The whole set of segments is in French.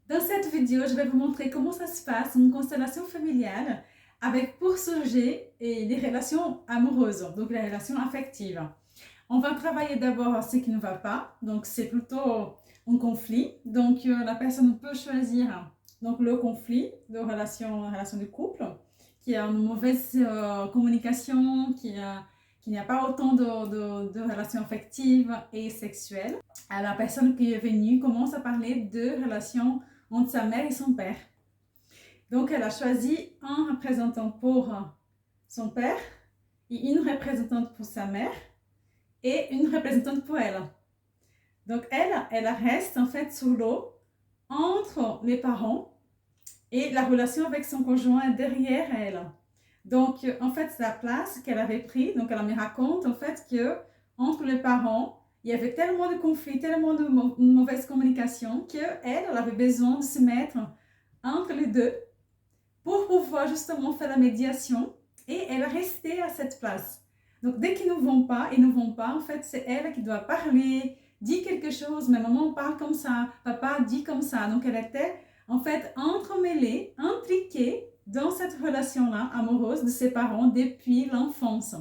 Dans cette vidéo, je vais vous montrer comment ça se passe une constellation familiale avec pour sujet et les relations amoureuses, donc les relations affectives. On va travailler d'abord ce qui ne va pas, donc c'est plutôt un conflit. Donc la personne peut choisir donc le conflit de relation de couple, qui a une mauvaise communication, qui n'y a pas autant de relations affectives et sexuelles. La personne qui est venue commence à parler de relations entre sa mère et son père. Donc elle a choisi un représentant pour son père et une représentante pour sa mère et une représentante pour elle. Donc elle reste en fait sous l'eau entre les parents et la relation avec son conjoint derrière elle. Donc en fait c'est la place qu'elle avait prise. Donc elle me raconte en fait que entre les parents il y avait tellement de conflits, tellement de mauvaise communication qu'elle avait besoin de se mettre entre les deux pour pouvoir justement faire la médiation, et elle restait à cette place. Donc dès qu'ils ne vont pas, en fait c'est elle qui doit parler, dire quelque chose, mais maman parle comme ça, papa dit comme ça. Donc elle était en fait entremêlée, impliquée dans cette relation-là amoureuse de ses parents depuis l'enfance.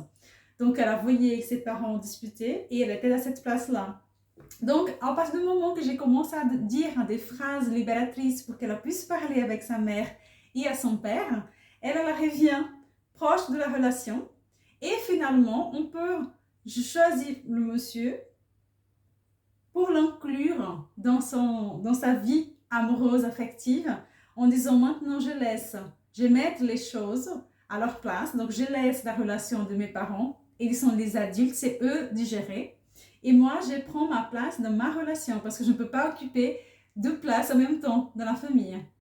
Donc elle a voyé ses parents disputer et elle était à cette place-là. Donc, à partir du moment que j'ai commencé à dire des phrases libératrices pour qu'elle puisse parler avec sa mère et à son père, elle revient proche de la relation. Et finalement, on peut choisir le monsieur pour l'inclure dans sa vie amoureuse, affective, en disant maintenant je mets les choses à leur place. Donc, je laisse la relation de mes parents, ils sont des adultes, c'est eux de gérer. Et moi, je prends ma place dans ma relation parce que je ne peux pas occuper deux places en même temps dans la famille.